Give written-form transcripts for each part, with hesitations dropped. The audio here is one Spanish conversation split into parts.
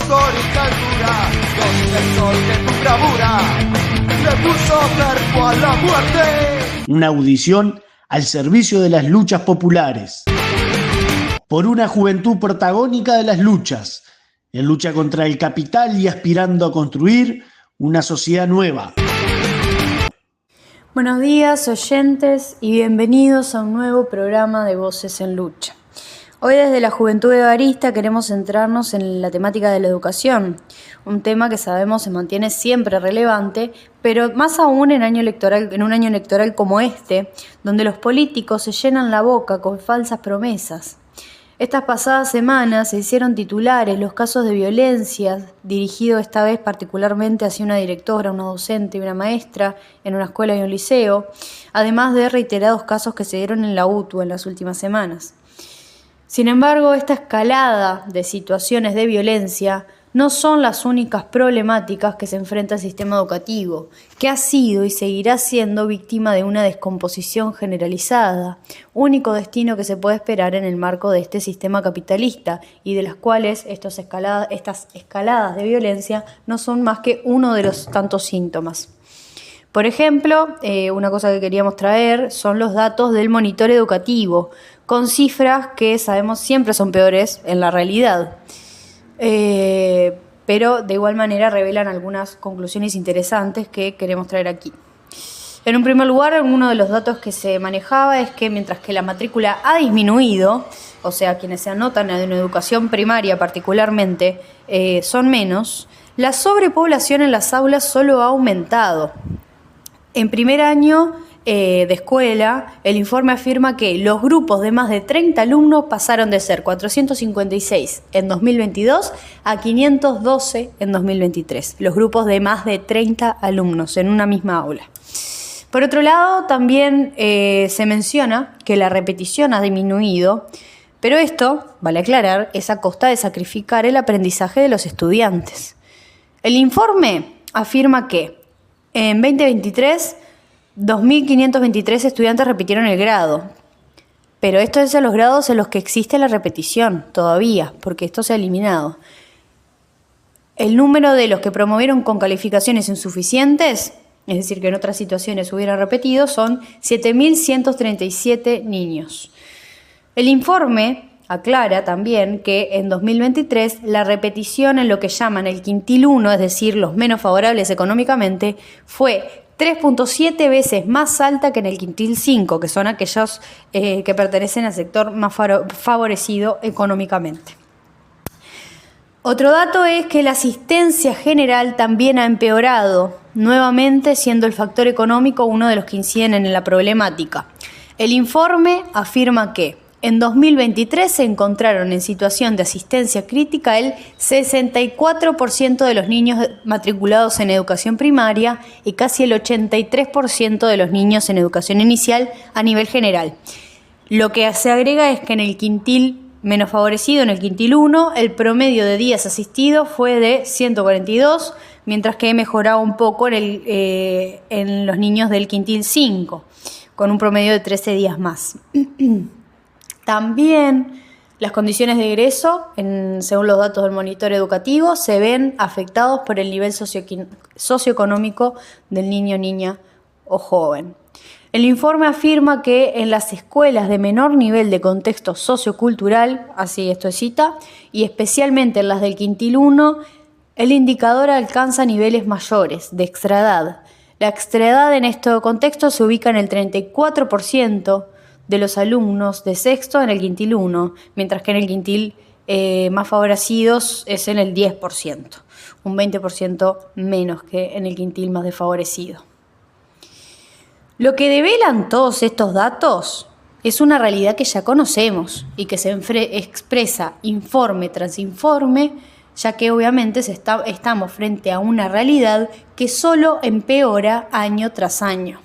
histórica altura, donde el sol de tu bravura le puso cerco a la muerte. Una audición al servicio de las luchas populares. Por una juventud protagónica de las luchas, en lucha contra el capital y aspirando a construir una sociedad nueva. Buenos días, oyentes, y bienvenidos a un nuevo programa de Voces en Lucha. Hoy desde la Juventud Evarista queremos centrarnos en la temática de la educación, un tema que sabemos se mantiene siempre relevante, pero más aún en un año electoral como este, donde los políticos se llenan la boca con falsas promesas. Estas pasadas semanas se hicieron titulares los casos de violencia, dirigido esta vez particularmente hacia una directora, una docente y una maestra en una escuela y un liceo, además de reiterados casos que se dieron en la UTU en las últimas semanas. Sin embargo, esta escalada de situaciones de violencia no son las únicas problemáticas que se enfrenta el sistema educativo, que ha sido y seguirá siendo víctima de una descomposición generalizada, único destino que se puede esperar en el marco de este sistema capitalista y de las cuales estas escaladas de violencia no son más que uno de los tantos síntomas. Por ejemplo, una cosa que queríamos traer son los datos del monitor educativo, con cifras que sabemos siempre son peores en la realidad. Pero de igual manera revelan algunas conclusiones interesantes que queremos traer aquí. En un primer lugar, uno de los datos que se manejaba es que mientras que la matrícula ha disminuido, o sea, quienes se anotan en educación primaria particularmente son menos, la sobrepoblación en las aulas solo ha aumentado. En primer año de escuela, el informe afirma que los grupos de más de 30 alumnos pasaron de ser 456 en 2022 a 512 en 2023. Los grupos de más de 30 alumnos en una misma aula. Por otro lado, también se menciona que la repetición ha disminuido, pero esto, vale aclarar, es a costa de sacrificar el aprendizaje de los estudiantes. El informe afirma que en 2023, 2.523 estudiantes repitieron el grado, pero esto es en los grados en los que existe la repetición todavía, porque esto se ha eliminado. El número de los que promovieron con calificaciones insuficientes, es decir, que en otras situaciones hubieran repetido, son 7.137 niños. El informe aclara también que en 2023 la repetición en lo que llaman el quintil 1, es decir, los menos favorables económicamente, fue 3.7 veces más alta que en el quintil 5, que son aquellos que pertenecen al sector más favorecido económicamente. Otro dato es que la asistencia general también ha empeorado, nuevamente siendo el factor económico uno de los que inciden en la problemática. El informe afirma que en 2023 se encontraron en situación de asistencia crítica el 64% de los niños matriculados en educación primaria y casi el 83% de los niños en educación inicial a nivel general. Lo que se agrega es que en el quintil menos favorecido, en el quintil 1, el promedio de días asistidos fue de 142, mientras que mejoraba un poco en los niños del quintil 5, con un promedio de 13 días más. También las condiciones de egreso, según los datos del monitor educativo, se ven afectados por el nivel socioeconómico del niño, niña o joven. El informe afirma que en las escuelas de menor nivel de contexto sociocultural, así esto es cita, y especialmente en las del quintil 1, el indicador alcanza niveles mayores de extraedad. La extraedad en este contexto se ubica en el 34% de los alumnos de sexto en el quintil 1, mientras que en el quintil más favorecidos es en el 10%, un 20% menos que en el quintil más desfavorecido. Lo que develan todos estos datos es una realidad que ya conocemos y que se expresa informe tras informe, ya que obviamente estamos frente a una realidad que solo empeora año tras año.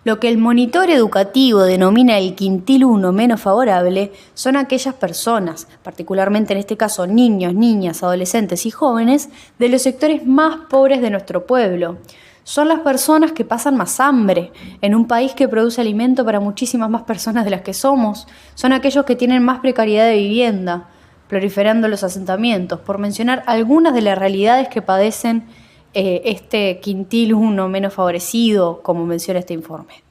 Lo que el monitor educativo denomina el quintil 1 menos favorable son aquellas personas, particularmente en este caso niños, niñas, adolescentes y jóvenes, de los sectores más pobres de nuestro pueblo. Son las personas que pasan más hambre en un país que produce alimento para muchísimas más personas de las que somos. Son aquellos que tienen más precariedad de vivienda. proliferando los asentamientos, por mencionar algunas de las realidades que padecen este quintil 1 menos favorecido, como menciona este informe.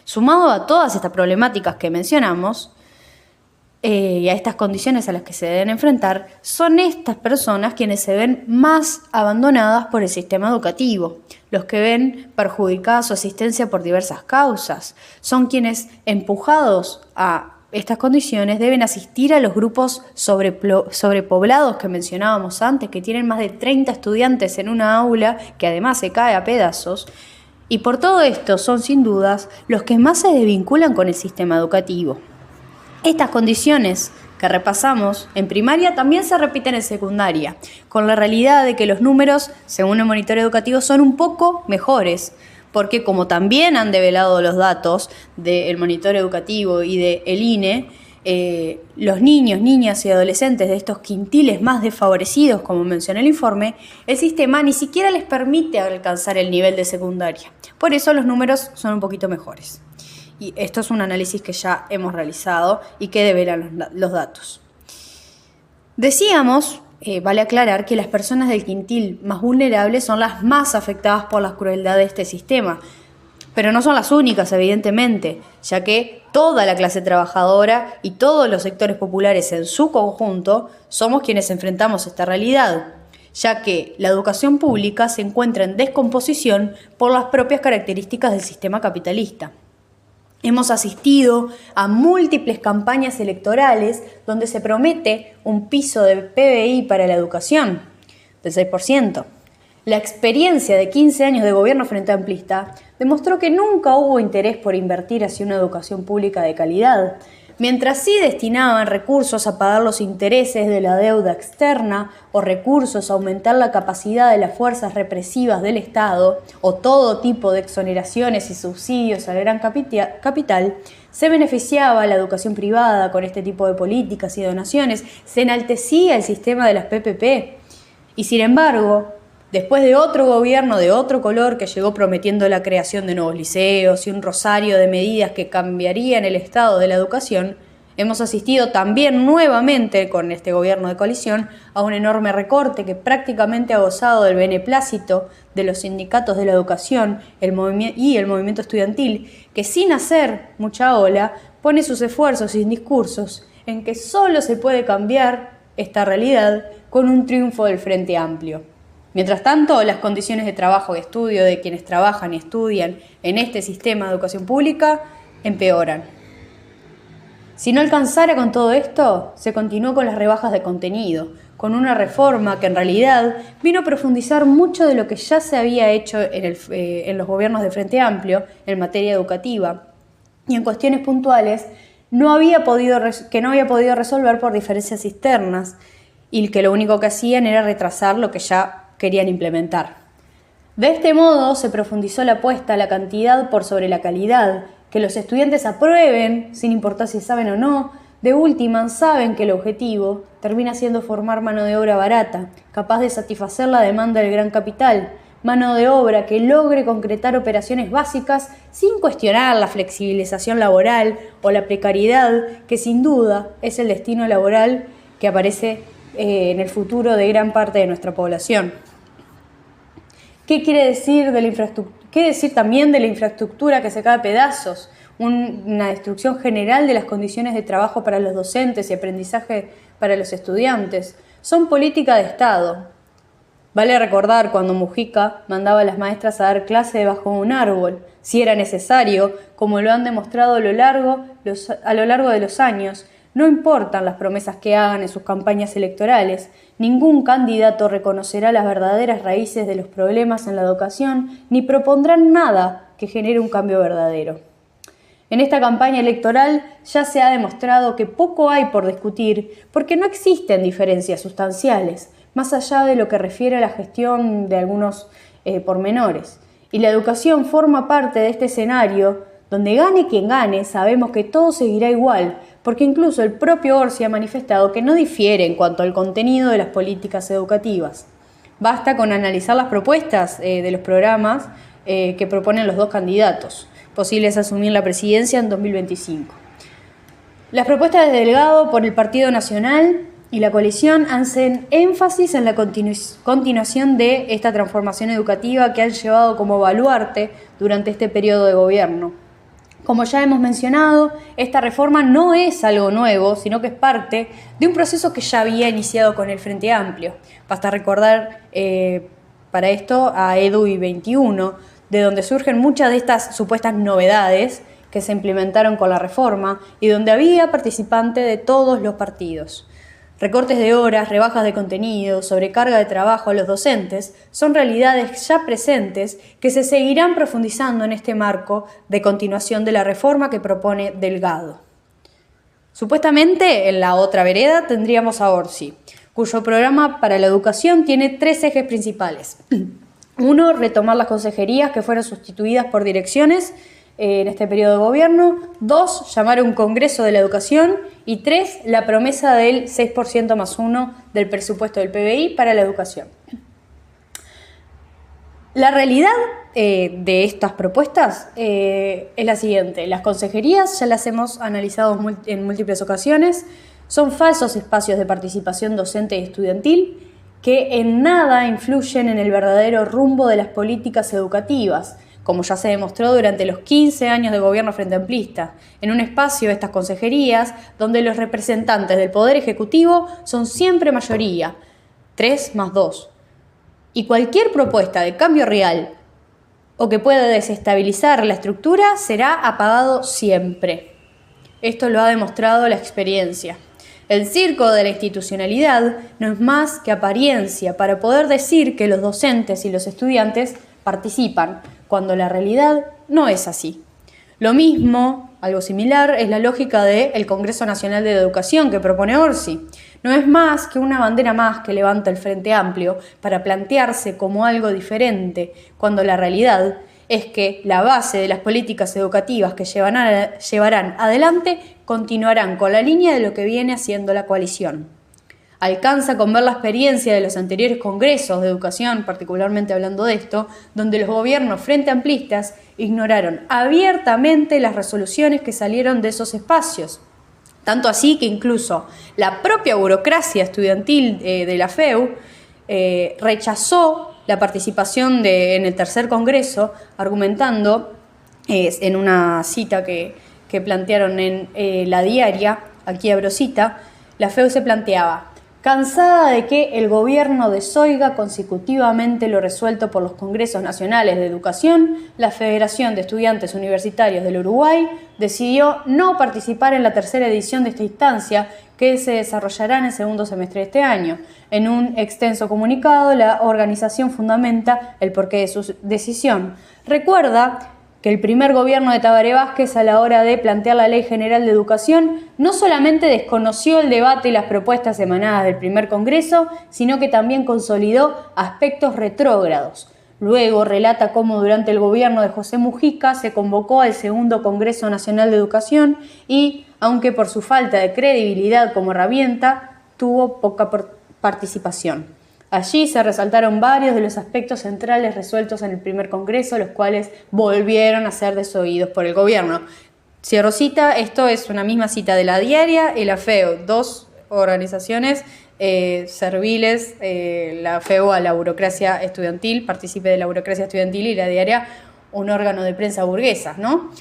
Sumado a todas estas problemáticas que mencionamos, y a estas condiciones a las que se deben enfrentar, son estas personas quienes se ven más abandonadas por el sistema educativo, los que ven perjudicada su asistencia por diversas causas, son quienes, empujados a estas condiciones, deben asistir a los grupos sobrepoblados que mencionábamos antes, que tienen más de 30 estudiantes en una aula, que además se cae a pedazos, y por todo esto son sin dudas los que más se desvinculan con el sistema educativo. Estas condiciones que repasamos en primaria también se repiten en secundaria, con la realidad de que los números, según el monitoreo educativo, son un poco mejores, porque como también han develado los datos del monitoreo educativo y del INE, los niños, niñas y adolescentes de estos quintiles más desfavorecidos, como menciona el informe, el sistema ni siquiera les permite alcanzar el nivel de secundaria. Por eso los números son un poquito mejores. Y esto es un análisis que ya hemos realizado y que develan los datos. Decíamos, vale aclarar, que las personas del quintil más vulnerables son las más afectadas por la crueldad de este sistema, pero no son las únicas, evidentemente, ya que toda la clase trabajadora y todos los sectores populares en su conjunto somos quienes enfrentamos esta realidad, ya que la educación pública se encuentra en descomposición por las propias características del sistema capitalista. Hemos asistido a múltiples campañas electorales donde se promete un piso de PBI para la educación del 6%. La experiencia de 15 años de gobierno frente amplista demostró que nunca hubo interés por invertir hacia una educación pública de calidad, mientras sí destinaban recursos a pagar los intereses de la deuda externa o recursos a aumentar la capacidad de las fuerzas represivas del Estado o todo tipo de exoneraciones y subsidios al gran capital, se beneficiaba la educación privada con este tipo de políticas y donaciones, se enaltecía el sistema de las PPP y sin embargo, después de otro gobierno de otro color que llegó prometiendo la creación de nuevos liceos y un rosario de medidas que cambiarían el estado de la educación, hemos asistido también nuevamente con este gobierno de coalición a un enorme recorte que prácticamente ha gozado del beneplácito de los sindicatos de la educación y el movimiento estudiantil, que sin hacer mucha ola pone sus esfuerzos y discursos en que solo se puede cambiar esta realidad con un triunfo del Frente Amplio. Mientras tanto, las condiciones de trabajo y estudio de quienes trabajan y estudian en este sistema de educación pública empeoran. Si no alcanzara con todo esto, se continuó con las rebajas de contenido, con una reforma que en realidad vino a profundizar mucho de lo que ya se había hecho en los gobiernos de Frente Amplio en materia educativa y en cuestiones puntuales que no había podido resolver por diferencias externas y que lo único que hacían era retrasar lo que ya querían implementar. De este modo se profundizó la apuesta a la cantidad por sobre la calidad, que los estudiantes aprueben, sin importar si saben o no. De última, saben que el objetivo termina siendo formar mano de obra barata, capaz de satisfacer la demanda del gran capital, mano de obra que logre concretar operaciones básicas sin cuestionar la flexibilización laboral o la precariedad, que sin duda es el destino laboral que aparece en el futuro de gran parte de nuestra población. ¿Qué quiere decir de la infraestructura? ¿Qué decir también de la infraestructura que se cae a pedazos? Una destrucción general de las condiciones de trabajo para los docentes y aprendizaje para los estudiantes. Son política de Estado. Vale recordar cuando Mujica mandaba a las maestras a dar clase debajo de un árbol, si era necesario, como lo han demostrado a lo largo de los años. No importan las promesas que hagan en sus campañas electorales, ningún candidato reconocerá las verdaderas raíces de los problemas en la educación ni propondrán nada que genere un cambio verdadero. En esta campaña electoral ya se ha demostrado que poco hay por discutir porque no existen diferencias sustanciales, más allá de lo que refiere a la gestión de algunos pormenores. Y la educación forma parte de este escenario donde gane quien gane, sabemos que todo seguirá igual, porque incluso el propio Orsi ha manifestado que no difiere en cuanto al contenido de las políticas educativas. Basta con analizar las propuestas de los programas que proponen los dos candidatos, posibles a asumir la presidencia en 2025. Las propuestas de Delgado por el Partido Nacional y la coalición hacen énfasis en la continuación de esta transformación educativa que han llevado como baluarte durante este periodo de gobierno. Como ya hemos mencionado, esta reforma no es algo nuevo, sino que es parte de un proceso que ya había iniciado con el Frente Amplio. Basta recordar para esto a EDUI 21, de donde surgen muchas de estas supuestas novedades que se implementaron con la reforma y donde había participantes de todos los partidos. Recortes de horas, rebajas de contenido, sobrecarga de trabajo a los docentes son realidades ya presentes que se seguirán profundizando en este marco de continuación de la reforma que propone Delgado. Supuestamente, en la otra vereda tendríamos a Orsi, cuyo programa para la educación tiene 3 ejes principales. 1, retomar las consejerías que fueron sustituidas por direcciones en este periodo de gobierno. 2, llamar a un Congreso de la Educación. Y 3, la promesa del 6% más 1 del presupuesto del PBI para la educación. La realidad de estas propuestas es la siguiente. Las consejerías ya las hemos analizado en múltiples ocasiones. Son falsos espacios de participación docente y estudiantil que en nada influyen en el verdadero rumbo de las políticas educativas, como ya se demostró durante los 15 años de gobierno frente amplista, en un espacio de estas consejerías donde los representantes del Poder Ejecutivo son siempre mayoría, 3 más 2. Y cualquier propuesta de cambio real o que pueda desestabilizar la estructura será apagado siempre. Esto lo ha demostrado la experiencia. El circo de la institucionalidad no es más que apariencia para poder decir que los docentes y los estudiantes participan, cuando la realidad no es así. Lo mismo, algo similar, es la lógica del Congreso Nacional de la Educación que propone Orsi. No es más que una bandera más que levanta el Frente Amplio para plantearse como algo diferente, cuando la realidad es que la base de las políticas educativas que llevarán adelante continuarán con la línea de lo que viene haciendo la coalición. Alcanza con ver la experiencia de los anteriores congresos de educación, particularmente hablando de esto, donde los gobiernos frente amplistas ignoraron abiertamente las resoluciones que salieron de esos espacios. Tanto así que incluso la propia burocracia estudiantil de la FEU rechazó la participación en el tercer congreso, argumentando en una cita que plantearon en La Diaria, aquí abro cita, la FEU se planteaba: cansada de que el gobierno desoiga consecutivamente lo resuelto por los Congresos Nacionales de Educación, la Federación de Estudiantes Universitarios del Uruguay decidió no participar en la tercera edición de esta instancia que se desarrollará en el segundo semestre de este año. En un extenso comunicado, la organización fundamenta el porqué de su decisión. Recuerda que el primer gobierno de Tabaré Vázquez, a la hora de plantear la Ley General de Educación, no solamente desconoció el debate y las propuestas emanadas del primer Congreso, sino que también consolidó aspectos retrógrados. Luego relata cómo durante el gobierno de José Mujica se convocó al segundo Congreso Nacional de Educación y, aunque por su falta de credibilidad como herramienta, tuvo poca participación. Allí se resaltaron varios de los aspectos centrales resueltos en el primer congreso, los cuales volvieron a ser desoídos por el gobierno. Cierro cita, esto es una misma cita de La Diaria y la FEU, 2 organizaciones serviles, la FEU a la burocracia estudiantil, partícipe de la burocracia estudiantil, y La Diaria un órgano de prensa burguesa, ¿no?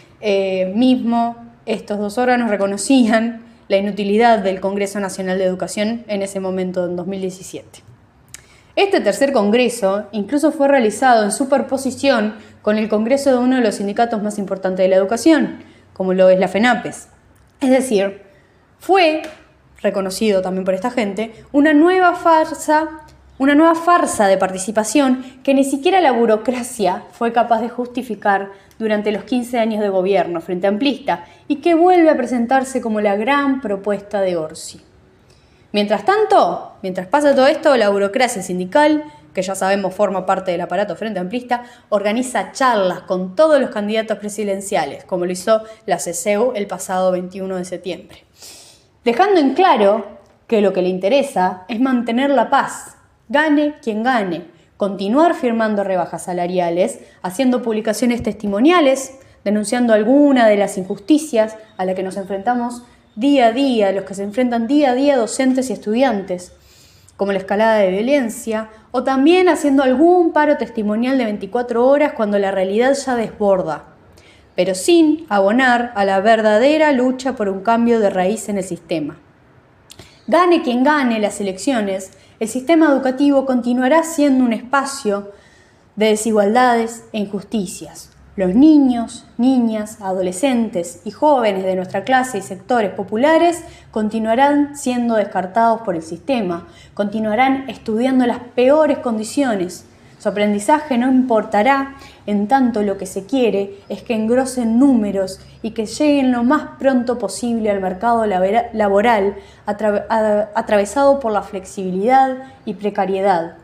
Mismo estos 2 órganos reconocían la inutilidad del Congreso Nacional de Educación en ese momento, en 2017. Este tercer congreso incluso fue realizado en superposición con el congreso de uno de los sindicatos más importantes de la educación, como lo es la FENAPES. Es decir, fue reconocido también por esta gente una nueva farsa de participación que ni siquiera la burocracia fue capaz de justificar durante los 15 años de gobierno frente amplista y que vuelve a presentarse como la gran propuesta de Orsi. Mientras tanto, mientras pasa todo esto, la burocracia sindical, que ya sabemos forma parte del aparato frente amplista, organiza charlas con todos los candidatos presidenciales, como lo hizo la CCU el pasado 21 de septiembre. Dejando en claro que lo que le interesa es mantener la paz, gane quien gane, continuar firmando rebajas salariales, haciendo publicaciones testimoniales, denunciando alguna de las injusticias a las que nos enfrentamos día a día, los que se enfrentan día a día docentes y estudiantes, como la escalada de violencia, o también haciendo algún paro testimonial de 24 horas cuando la realidad ya desborda, pero sin abonar a la verdadera lucha por un cambio de raíz en el sistema. Gane quien gane las elecciones, el sistema educativo continuará siendo un espacio de desigualdades e injusticias. Los niños, niñas, adolescentes y jóvenes de nuestra clase y sectores populares continuarán siendo descartados por el sistema, continuarán estudiando las peores condiciones. Su aprendizaje no importará, en tanto lo que se quiere es que engrosen números y que lleguen lo más pronto posible al mercado laboral atravesado por la flexibilidad y precariedad.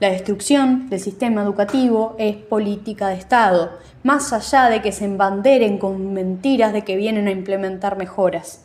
La destrucción del sistema educativo es política de Estado, más allá de que se embanderen con mentiras de que vienen a implementar mejoras.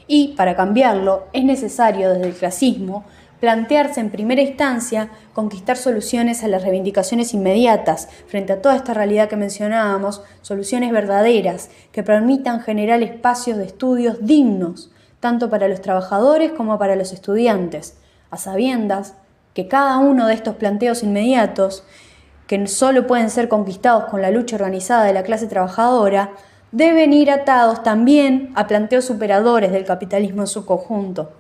Y para cambiarlo es necesario desde el clasismo plantearse en primera instancia conquistar soluciones a las reivindicaciones inmediatas frente a toda esta realidad que mencionábamos, soluciones verdaderas que permitan generar espacios de estudios dignos, tanto para los trabajadores como para los estudiantes, a sabiendas que cada uno de estos planteos inmediatos, que solo pueden ser conquistados con la lucha organizada de la clase trabajadora, deben ir atados también a planteos superadores del capitalismo en su conjunto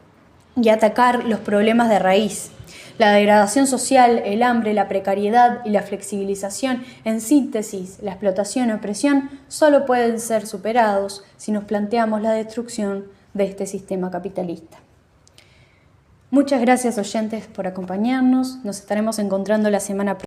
y atacar los problemas de raíz. La degradación social, el hambre, la precariedad y la flexibilización, en síntesis, la explotación y opresión, solo pueden ser superados si nos planteamos la destrucción de este sistema capitalista. Muchas gracias, oyentes, por acompañarnos. Nos estaremos encontrando la semana próxima.